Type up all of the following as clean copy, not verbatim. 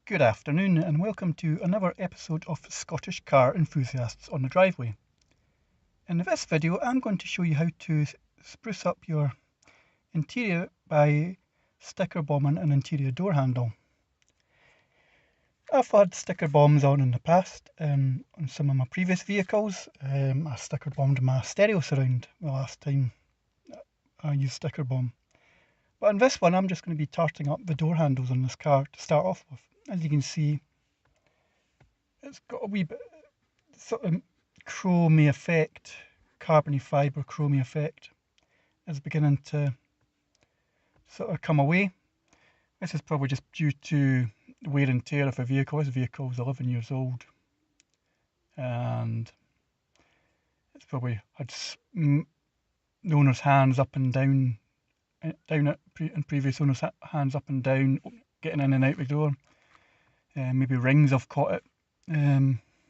Good afternoon and welcome to another episode of Scottish Car Enthusiasts on the Driveway. In this video I'm going to show you how to spruce up your interior by sticker bombing an interior door handle. I've had sticker bombs on in the past on some of my previous vehicles. I sticker bombed my stereo surround the last time I used sticker bomb. But in this one I'm just going to be tarting up the door handles on this car to start off with. As you can see, it's got a wee bit sort of chromey effect, carbony fibre chromey effect is beginning to sort of come away. This is probably just due to the wear and tear of the vehicle. This vehicle is 11 years old and it's probably had the owner's hands up and down in previous owner's hands up and down, getting in and out the door. Maybe rings have caught it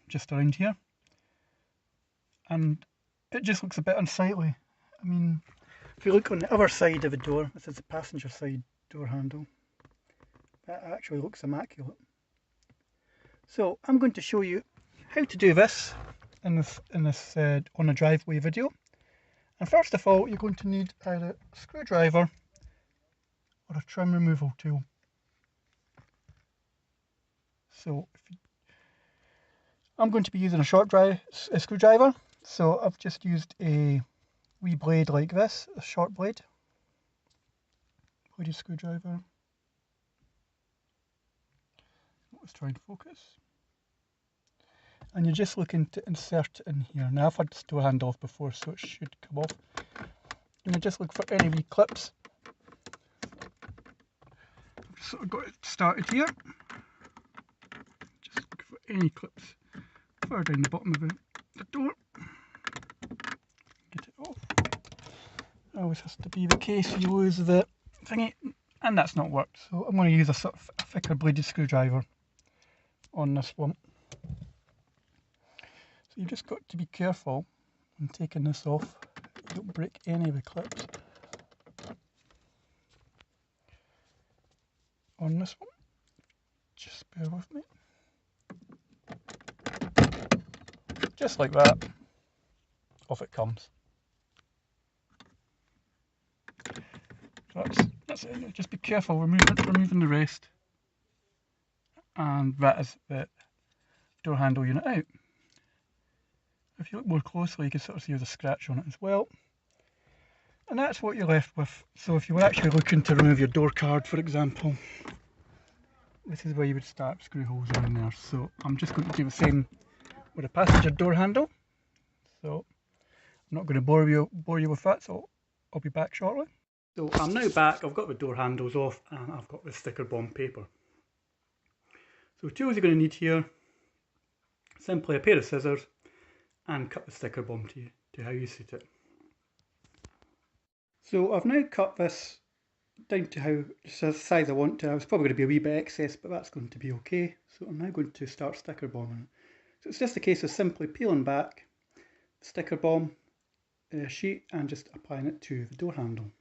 just around here, and it just looks a bit unsightly. I mean, if you look on the other side of the door, this is the passenger side door handle, that actually looks immaculate. So I'm going to show you how to do this in this on a driveway video. And first of all, you're going to need either a screwdriver or a trim removal tool. So I'm going to be using a screwdriver, so I've just used a wee blade like this, a short bladed screwdriver. Let's try and focus. And you're just looking to insert it in here. Now I've had this door handle off before, so it should come off. And I just look for any wee clips. I've just sort of got it started here. Just look for any clips far down the bottom of the door. Get it off. It always has to be the case you lose the thingy, and that's not worked. So I'm going to use a sort of thicker bladed screwdriver on this one. So you've just got to be careful when taking this off, you don't break any of the clips on this one. Just bear with me. Just like that, off it comes. So that's it. Just be careful removing the rest, and that is the door handle unit out. If you look more closely, you can sort of see there's a scratch on it as well. And that's what you're left with. So if you were actually looking to remove your door card, for example, this is where you would start. Screw holes are in there. So I'm just going to do the same with a passenger door handle. So I'm not going to bore you with that, so I'll be back shortly. So I'm now back. I've got the door handles off and I've got the sticker bomb paper. So tools you're going to need here, simply a pair of scissors and cut the sticker bomb to how you suit it. So I've now cut this down to the size I want to. I was probably going to be a wee bit excess, but that's going to be okay. So I'm now going to start sticker bombing it. So it's just a case of simply peeling back the sticker bomb sheet and just applying it to the door handle.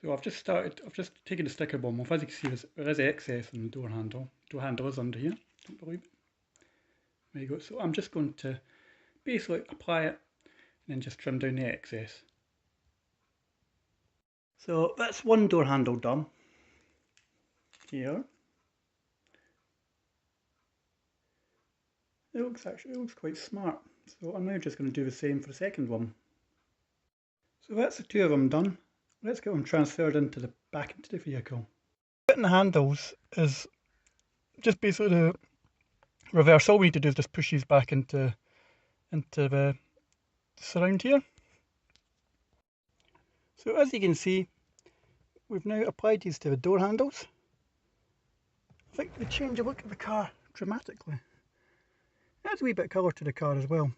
So I've just taken the sticker bomb off. As you can see, there is excess in the door handle. Door handle is under here, don't believe it. There you go. So I'm just going to basically apply it and then just trim down the excess. So that's one door handle done here. It looks quite smart. So I'm now just going to do the same for the second one. So that's the two of them done. Let's get them transferred back into the vehicle. Fitting the handles is just basically the reverse. All we need to do is just push these back into the surround here. So as you can see, we've now applied these to the door handles. I think they change the look of the car dramatically. Adds a wee bit of colour to the car as well.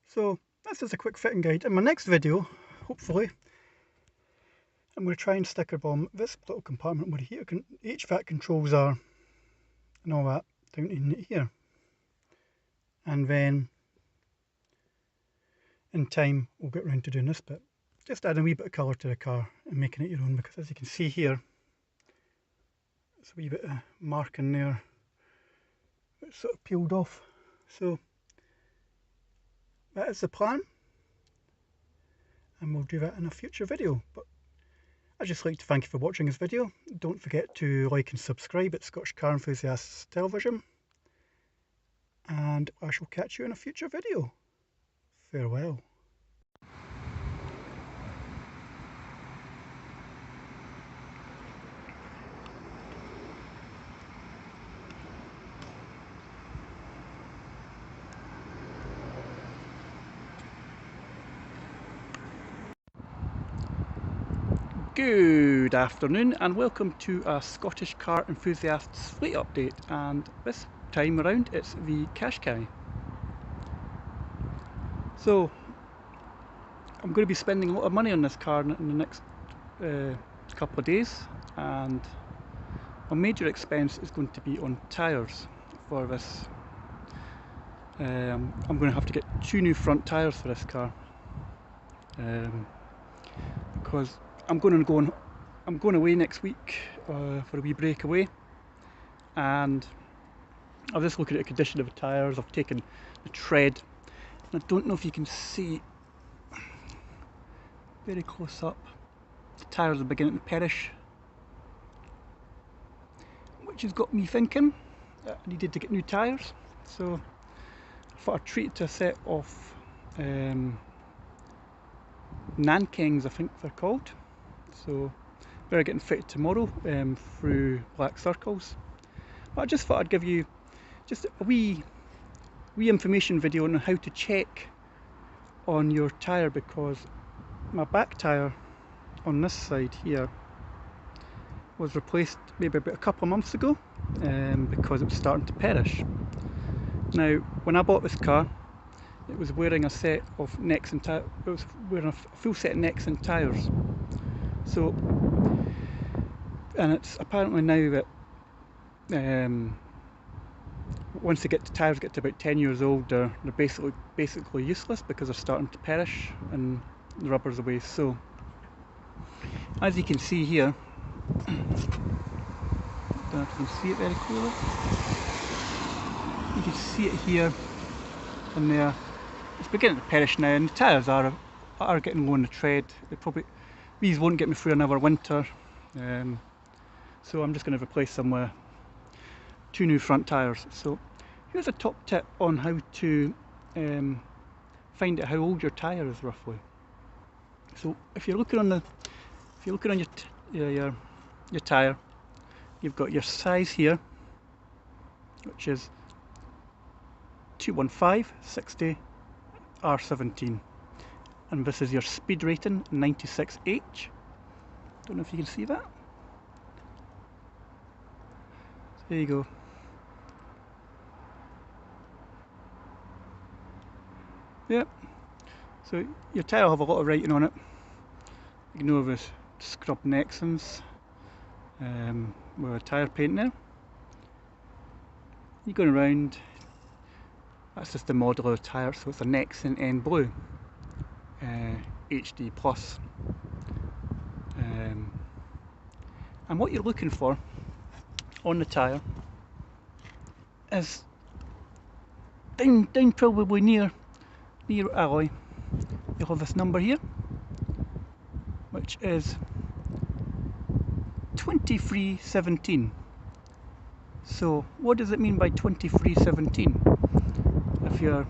So that's just a quick fitting guide. In my next video, hopefully, I'm going to try and sticker bomb this little compartment where the HVAC controls are and all that down in here. And then in time we'll get round to doing this bit. Just adding a wee bit of colour to the car and making it your own, because as you can see here, It's a wee bit of marking there. It's sort of peeled off. So that is the plan, and we'll do that in a future video. But I'd just like to thank you for watching this video. Don't forget to like and subscribe at Scottish Car Enthusiasts Television, and I shall catch you in a future video. Farewell. Good afternoon and welcome to a Scottish Car Enthusiasts fleet update, and this time around it's the Qashqai. So I'm going to be spending a lot of money on this car in the next couple of days, and a major expense is going to be on tyres for this. I'm going to have to get 2 new front tyres for this car, because I'm going away next week for a wee breakaway, and I've just looked at the condition of the tyres. I've taken the tread, and I don't know if you can see very close up, the tyres are beginning to perish, which has got me thinking that I needed to get new tyres. So I thought I'd treat it to a set of Nankings, I think they're called. So they're getting fitted tomorrow through Black Circles. But I just thought I'd give you just a wee information video on how to check on your tyre, because my back tyre on this side here was replaced maybe about a couple of months ago because it was starting to perish. Now, when I bought this car, it was wearing a set of Nexen tyres. It was wearing a full set of Nexen tyres. So, and it's apparently now that once the tyres get to about 10 years old, they're basically useless because they're starting to perish and the rubber's away. So, as you can see here, I don't know if you can see it very clearly. You can see it here and there. It's beginning to perish now, and the tyres are getting low on the tread. These won't get me through another winter, so I'm just going to replace them with 2 new front tyres. So here's a top tip on how to find out how old your tyre is roughly. So if you're looking on your tyre, you've got your size here, which is 215/60 R17, and this is your speed rating 96H. Don't know if you can see that. There you go. Yep. So your tyre will have a lot of writing on it. Ignore this scrub Nexens with a tyre paint there. You're going around. That's just the model of the tyre, so it's a Nexen N Blue HD Plus. And what you're looking for on the tyre is down probably near alloy. You'll have this number here, which is 2317. So what does it mean by 2317 if you're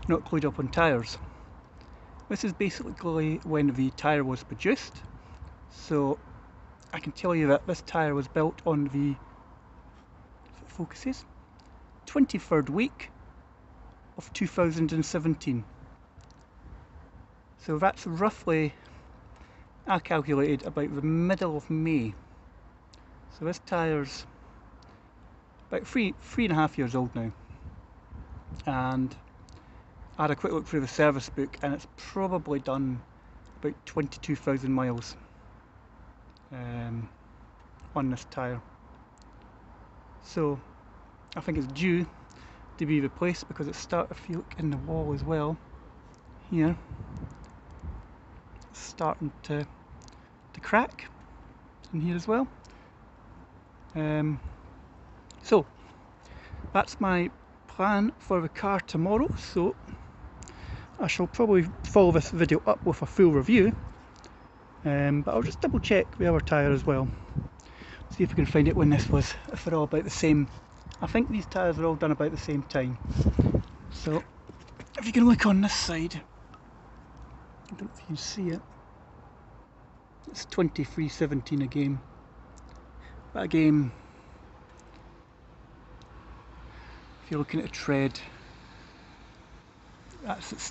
not clued up on tyres? This is basically when the tyre was produced. So I can tell you that this tyre was built on the, if it focuses, 23rd week of 2017. So that's roughly, I calculated, about the middle of May. So this tyre's about three and a half years old now. And I had a quick look through the service book, and it's probably done about 22,000 miles on this tyre. So I think it's due to be replaced, because it's if you look in the wall as well, here, it's starting to crack in here as well. So that's my plan for the car tomorrow, so I shall probably follow this video up with a full review, but I'll just double check the other tyre as well, see if we can find it when this was, if they're all about the same. I think these tyres are all done about the same time. So if you can look on this side, I don't know if you can see it, it's 23.17 again, but again, if you're looking at a tread, that's it's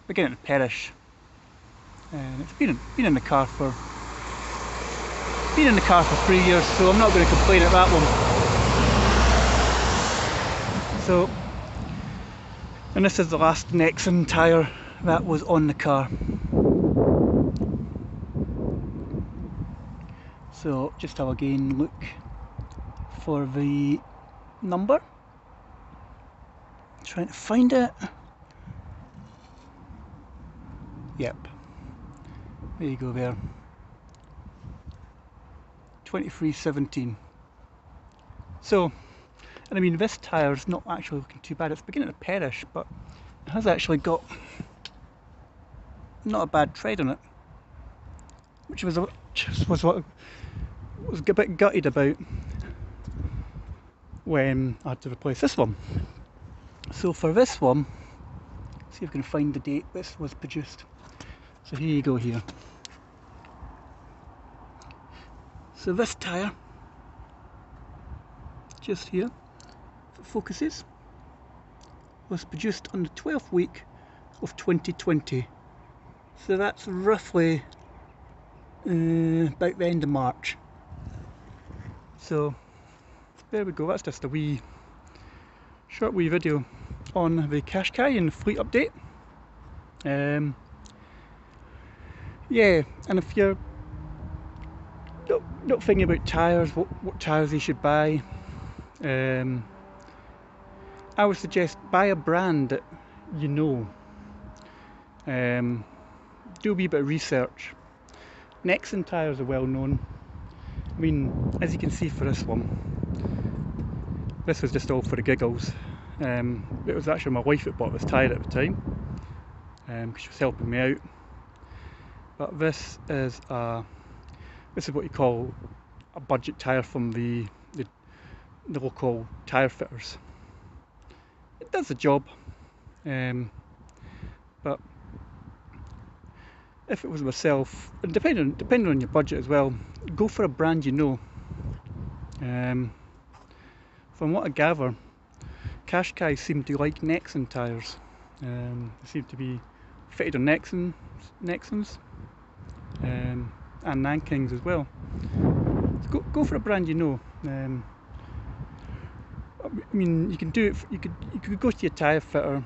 beginning to perish, and it's been in the car for 3 years, so I'm not going to complain at that one. So, and this is the last Nissan tyre that was on the car. So just have again look for the number, trying to find it. Yep, there you go there, 23.17. So, and I mean, this tyre is not actually looking too bad. It's beginning to perish, but it has actually got not a bad tread on it, which was what I was a bit gutted about when I had to replace this one. So for this one, see if we can find the date this was produced. So here you go here. So this tyre, just here, if it focuses, was produced on the 12th week of 2020. So that's roughly about the end of March. So there we go, that's just a short video on the Qashqai and the fleet update. Yeah, and if you're not thinking about tyres, what tyres you should buy, I would suggest buy a brand that you know. Do a wee bit of research. Nissan tyres are well known. I mean, as you can see for this one, this was just all for the giggles. It was actually my wife that bought this tyre at the time, because she was helping me out. But this is what you call a budget tyre from the local tyre fitters. It does the job, but if it was myself, and depending on your budget as well, go for a brand you know. From what I gather, Qashqai seem to like Nissan tyres. They seem to be fitted on Nissans, and Nankings as well. So go for a brand you know. I mean, you can do it. You could go to your tyre fitter,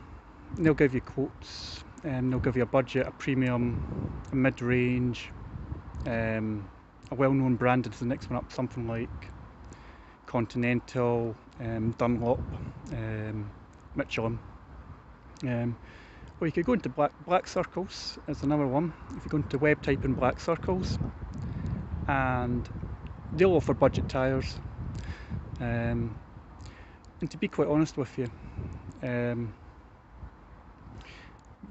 and they'll give you quotes, and they'll give you a budget, a premium, a mid-range, a well-known brand is the next one up, something like Continental, Dunlop, Michelin. Or you could go into Black Circles as another one. If you go into web type in Black Circles, and they'll offer budget tyres. And to be quite honest with you,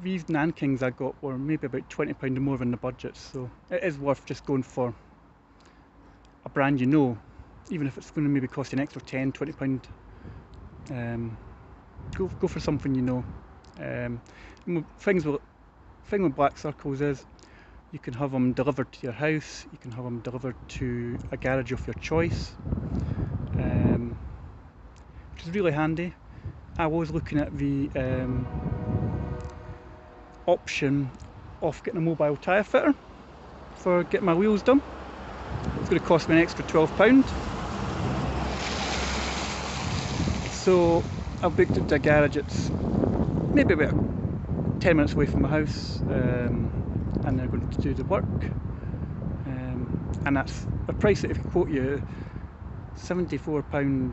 these Nankings I got were maybe about £20 more than the budget, so it is worth just going for a brand you know, even if it's going to maybe cost you an extra £10–20. Go for something you know. The thing with Black Circles is you can have them delivered to your house, you can have them delivered to a garage of your choice, which is really handy. I was looking at the option of getting a mobile tyre fitter for getting my wheels done. It's going to cost me an extra £12. So I've booked it to a garage. It's maybe about 10 minutes away from my house, and they're going to do the work, and that's a price that if you quote you £74,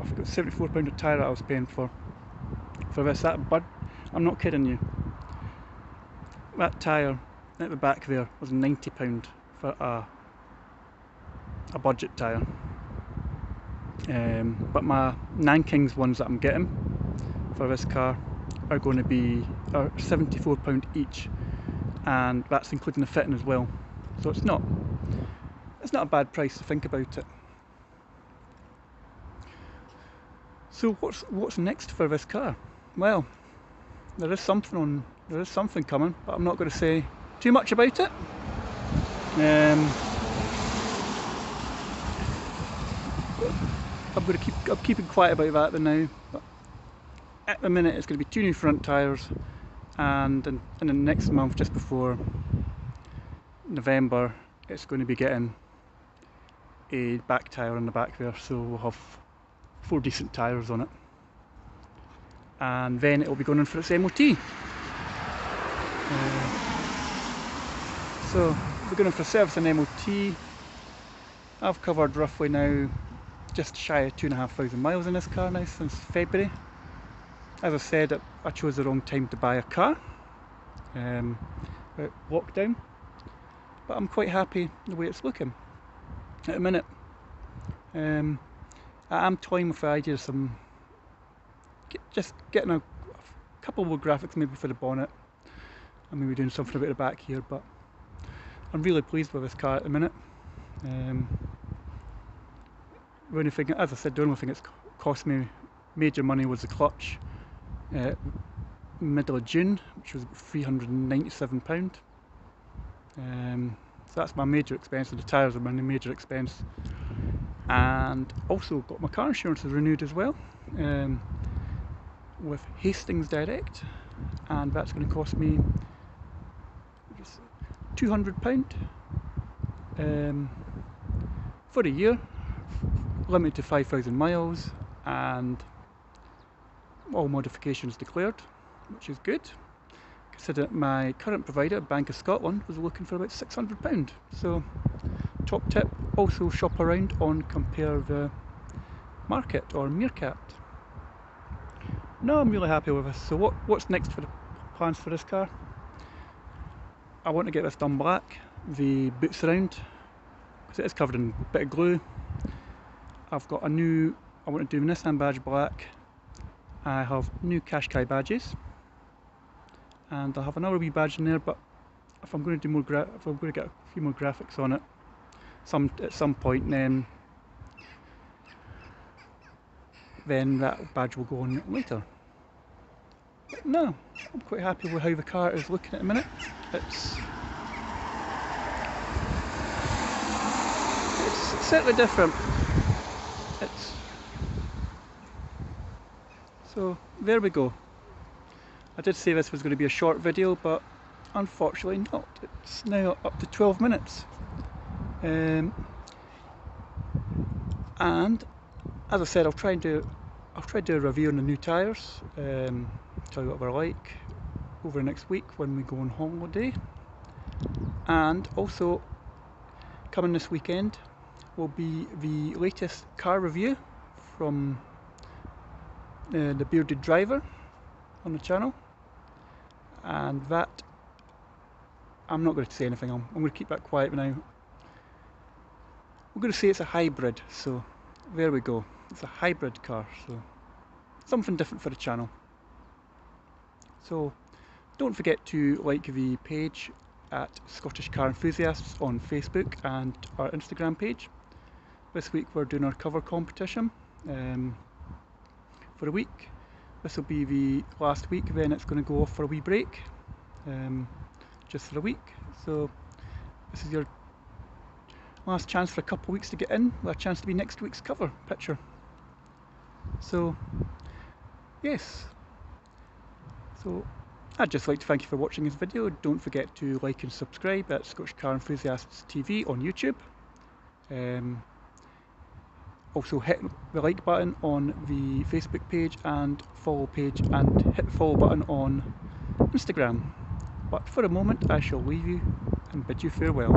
I forgot, £74 a tyre that I was paying for this. But I'm not kidding you, that tyre at the back there was £90 for a budget tyre. But my Nanking's ones that I'm getting for this car are going to be £74 each, and that's including the fitting as well. So it's not a bad price to think about it. So what's next for this car? Well, there is something coming, but I'm not going to say too much about it. I'm keeping quiet about that for now. But at the minute, it's going to be 2 new front tyres, and in the next month, just before November, it's going to be getting a back tyre on the back there, so we'll have 4 decent tyres on it, and then it will be going in for its MOT. So we're going in for service and MOT. I've covered roughly now just shy of 2,500 miles in this car now since February. As I said, I chose the wrong time to buy a car, about lockdown, but I'm quite happy the way it's looking at the minute. I am toying with the idea of just getting a couple more graphics maybe for the bonnet, and maybe doing something about the back here, but I'm really pleased with this car at the minute. The only thing, as I said, the only thing that's cost me major money was the clutch, middle of June, which was £397. So that's my major expense, and the tyres are my major expense. And also got my car insurance renewed as well, with Hastings Direct, and that's going to cost me £200 for a year, limited to 5,000 miles, and all modifications declared, which is good. Consider my current provider, Bank of Scotland, was looking for about £600. So top tip, also shop around on Compare the Market or Meerkat. No, I'm really happy with this. So what's next for the plans for this car? I want to get this done black, the boots around, because it is covered in a bit of glue. I want to do Nissan badge black. I have new Qashqai badges, and I'll have another wee badge in there, but if I'm going to do if I'm going to get a few more graphics on it at some point, then that badge will go on later. But no, I'm quite happy with how the car is looking at the minute. It's certainly different. So there we go. I did say this was going to be a short video, but unfortunately not. It's now up to 12 minutes. And as I said, I'll try and do a review on the new tyres, tell you what they're like over the next week when we go on holiday. And also coming this weekend will be the latest car review from the bearded driver on the channel, and that I'm not going to say anything on. I'm going to keep that quiet now. We're going to say it's a hybrid, so there we go. It's a hybrid car, so something different for the channel. So don't forget to like the page at Scottish Car Enthusiasts on Facebook and our Instagram page. This week we're doing our cover competition for a week. This will be the last week, then it's going to go off for a wee break, just for a week. So this is your last chance for a couple of weeks to get in, with a chance to be next week's cover picture. So yes, so I'd just like to thank you for watching this video. Don't forget to like and subscribe at Scottish Car Enthusiasts TV on YouTube. Also hit the like button on the Facebook page and follow page, and hit the follow button on Instagram. But for a moment I shall leave you and bid you farewell.